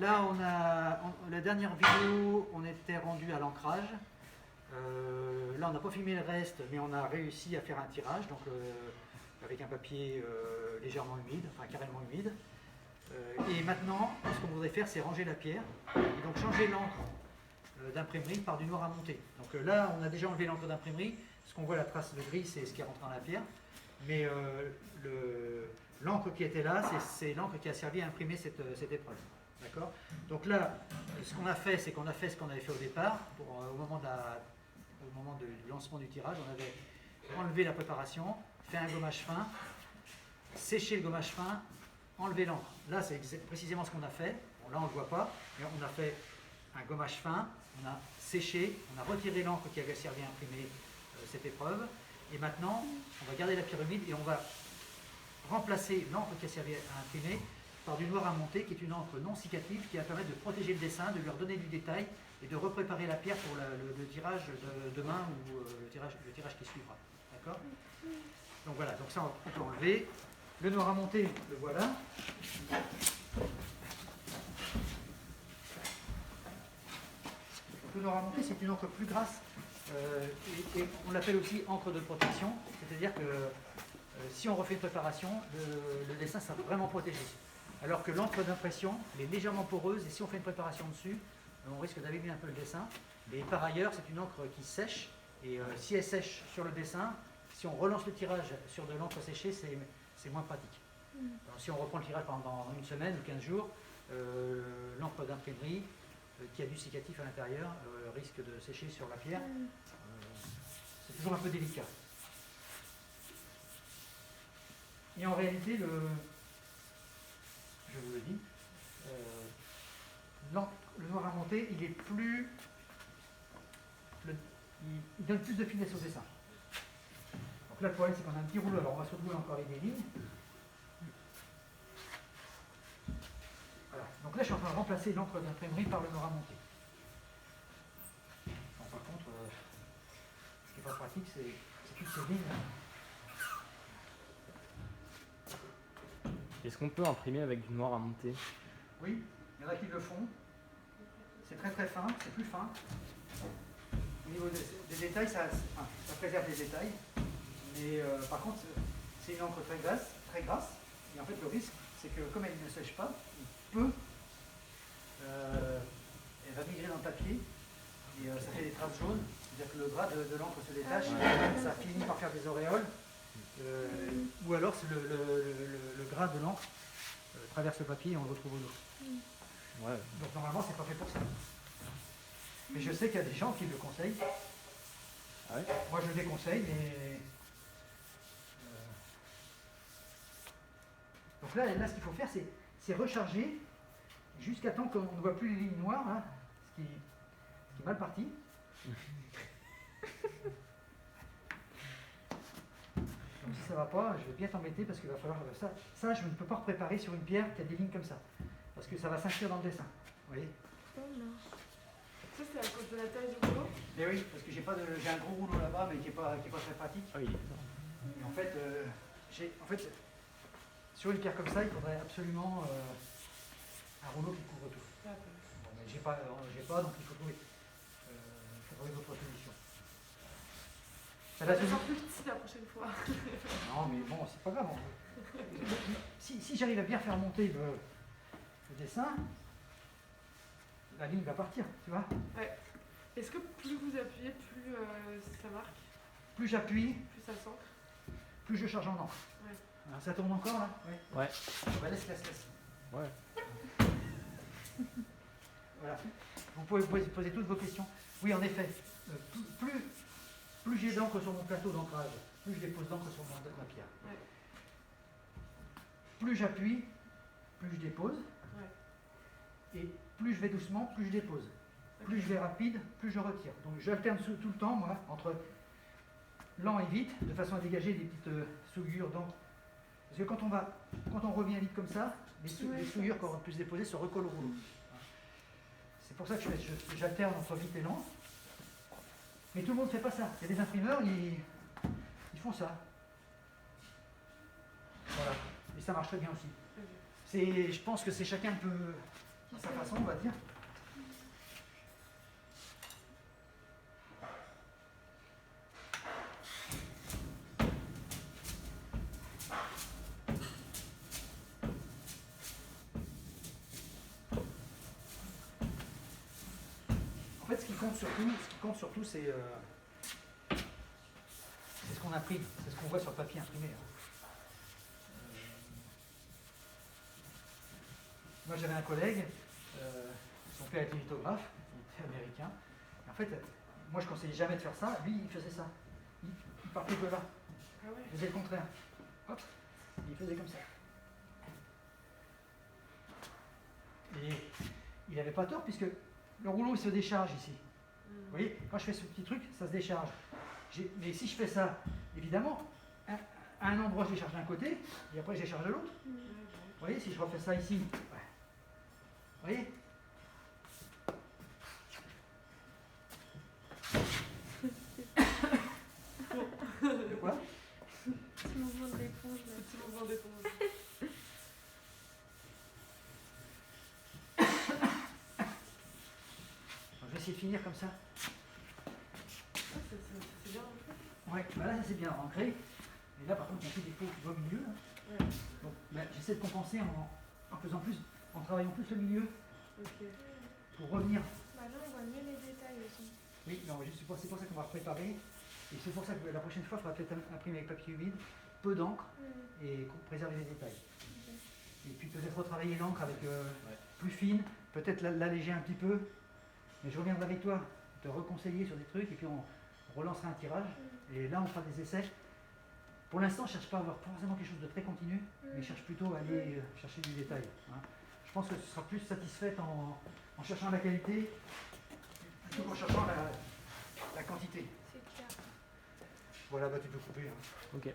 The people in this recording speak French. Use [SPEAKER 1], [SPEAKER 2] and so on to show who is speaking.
[SPEAKER 1] là, la dernière vidéo, on était rendu à l'ancrage. Là, on n'a pas filmé le reste, mais on a réussi à faire un tirage, donc avec un papier légèrement humide, enfin carrément humide. Et maintenant, ce qu'on voudrait faire, c'est ranger la pierre, et donc changer l'encre d'imprimerie par du noir à monter. Donc là, on a déjà enlevé l'encre d'imprimerie. Ce qu'on voit, la trace de gris, c'est ce qui est rentré dans la pierre. Mais l'encre qui était là, c'est l'encre qui a servi à imprimer cette épreuve. D'accord? Donc là, ce qu'on a fait, c'est qu'on a fait ce qu'on avait fait au départ. Au moment du lancement du tirage, on avait enlevé la préparation, fait un gommage fin, séché le gommage fin, enlevé l'encre. Là, c'est précisément ce qu'on a fait. Bon, là, on ne le voit pas, mais on a fait un gommage fin, on a séché, on a retiré l'encre qui avait servi à imprimer cette épreuve. Et maintenant, on va garder la pierre humide et on va remplacer l'encre qui a servi à imprimer par du noir à monter, qui est une encre non cicative, qui va permettre de protéger le dessin, de lui redonner du détail et de repréparer la pierre pour le tirage de demain ou le tirage qui suivra. D'accord? Donc voilà, donc ça on peut enlever. Le noir à monter, le voilà. Le noir à monter, c'est une encre plus grasse et on l'appelle aussi encre de protection, c'est-à-dire que si on refait une préparation, le dessin sera vraiment protégé. Alors que l'encre d'impression, elle est légèrement poreuse et si on fait une préparation dessus, on risque d'abîmer un peu le dessin. Et par ailleurs, c'est une encre qui sèche et si elle sèche sur le dessin, si on relance le tirage sur de l'encre séchée, c'est moins pratique. Alors, si on reprend le tirage pendant une semaine ou 15 jours, l'encre d'imprimerie qui a du cicatif à l'intérieur risque de sécher sur la pierre. C'est toujours un peu délicat. Et en réalité, je vous le dis, le noir à monter, il est plus. Il donne plus de finesse au dessin. Donc là, le problème, c'est qu'on a un petit rouleau, alors on va se retrouver encore avec des lignes. Voilà. Donc là, je suis en train de remplacer l'encre d'imprimerie par le noir à monter. Bon, par contre, ce qui n'est pas pratique, c'est toutes ces lignes.
[SPEAKER 2] Est-ce qu'on peut imprimer avec du noir à monter?
[SPEAKER 1] Oui, il y en a qui le font. C'est très très fin, c'est plus fin. Au niveau des détails, ça préserve les détails. Mais par contre, c'est une encre très grasse. Et en fait, le risque, c'est que comme elle ne sèche pas, elle va migrer dans le papier et ça fait des traces jaunes. C'est-à-dire que le gras de l'encre se détache, ça finit par faire des auréoles. Ou alors le gras de l'encre traverse le papier et on le retrouve au dos.
[SPEAKER 2] Ouais.
[SPEAKER 1] Donc normalement, c'est pas fait pour ça. Mais je sais qu'il y a des gens qui le conseillent.
[SPEAKER 2] Ah ouais?
[SPEAKER 1] Moi, je le déconseille, mais... Donc là, ce qu'il faut faire, c'est recharger jusqu'à temps qu'on ne voit plus les lignes noires, hein, ce qui est mal parti. Donc si ça ne va pas, je vais bien t'embêter parce qu'il va falloir... Ça, je ne peux pas préparer sur une pierre qui a des lignes comme ça. Parce que ça va s'inscrire dans le dessin. Vous voyez?
[SPEAKER 3] Oh non. Ça, c'est à cause de la taille du rouleau?
[SPEAKER 1] Mais oui, parce que j'ai un gros rouleau là-bas, mais qui n'est pas très pratique.
[SPEAKER 2] Ah oui.
[SPEAKER 1] Et en fait, sur une pierre comme ça, il faudrait absolument un rouleau qui couvre tout.
[SPEAKER 3] Ah,
[SPEAKER 1] Bon, mais j'ai pas, donc il faut trouver d'autres solutions.
[SPEAKER 3] ça va faire plus petit la prochaine fois.
[SPEAKER 1] Non, mais bon, c'est pas grave. Si j'arrive à bien faire monter le dessin, la ligne va partir, tu vois.
[SPEAKER 3] Ouais. Est-ce que plus vous appuyez, plus ça marque?
[SPEAKER 1] Plus j'appuie,
[SPEAKER 3] Plus ça s'ancre?
[SPEAKER 1] plus je charge en encre.
[SPEAKER 3] Ouais.
[SPEAKER 1] Alors, ça tourne encore là?
[SPEAKER 2] Ouais.
[SPEAKER 1] Bah, laisse.
[SPEAKER 2] Ouais.
[SPEAKER 1] Voilà. Vous pouvez poser toutes vos questions. Oui, en effet, plus j'ai d'encre sur mon plateau d'ancrage, plus je dépose d'encre sur ma pierre.
[SPEAKER 3] Ouais.
[SPEAKER 1] Plus j'appuie, plus je dépose.
[SPEAKER 3] Ouais.
[SPEAKER 1] Et plus je vais doucement, plus je dépose. Plus je vais rapide, plus je retire. Donc j'alterne tout le temps, moi, entre lent et vite, de façon à dégager des petites souillures d'encre. Parce que quand on revient vite comme ça, les souillures qu'on pu se déposer se recollent au rouleau. C'est pour ça que j'alterne entre vite et lent. Mais tout le monde ne fait pas ça. Il y a des imprimeurs, ils font ça. Voilà. Et ça marche très bien aussi. Je pense que c'est chacun à sa façon, on va dire. En fait, ce qui compte surtout, c'est ce qu'on imprime, c'est ce qu'on voit sur le papier imprimé. Moi, j'avais un collègue, son père était lithographe, il était américain. Et en fait, moi, je ne conseillais jamais de faire ça. Lui, il faisait ça. Il partait de là.
[SPEAKER 3] Ah ouais.
[SPEAKER 1] Il faisait le contraire. Hop, il faisait comme ça. Et il n'avait pas tort, puisque le rouleau, il se décharge ici. Vous voyez, quand je fais ce petit truc, ça se décharge. Mais si je fais ça, évidemment, à un endroit, je décharge d'un côté, et après, je décharge de l'autre. Vous voyez, si je refais ça ici, ouais. Vous voyez? De quoi?
[SPEAKER 4] Petit mouvement de l'éponge. Là.
[SPEAKER 3] Petit mouvement d'éponge.
[SPEAKER 1] Je vais essayer de finir comme ça.
[SPEAKER 3] Ah, c'est bien en fait.
[SPEAKER 1] Ouais, bah là, ça c'est bien ancré. Et là, par contre, il y a un peu des faux qui vont au milieu. Là.
[SPEAKER 3] Ouais.
[SPEAKER 1] Donc, bah, j'essaie de compenser en faisant plus, en travaillant plus le milieu
[SPEAKER 3] Ok.
[SPEAKER 1] pour revenir.
[SPEAKER 4] Bah là, on voit mieux les détails aussi.
[SPEAKER 1] Oui, non, c'est pour ça qu'on va préparer. Et c'est pour ça que la prochaine fois, il faudra peut-être imprimer avec papier humide, peu d'encre et préserver les détails. Et puis peut-être retravailler l'encre avec plus fine, peut-être l'alléger un petit peu. Mais je reviendrai avec toi, te reconseiller sur des trucs et puis on relancera un tirage. Et là, on fera des essais. Pour l'instant, je ne cherche pas à avoir forcément quelque chose de très continu, mais je cherche plutôt à aller chercher du détail. Hein. Je pense que tu seras plus satisfaite en cherchant la qualité plutôt qu'en cherchant la quantité.
[SPEAKER 4] C'est clair.
[SPEAKER 1] Voilà, bah, tu peux couper. Hein.
[SPEAKER 2] Ok.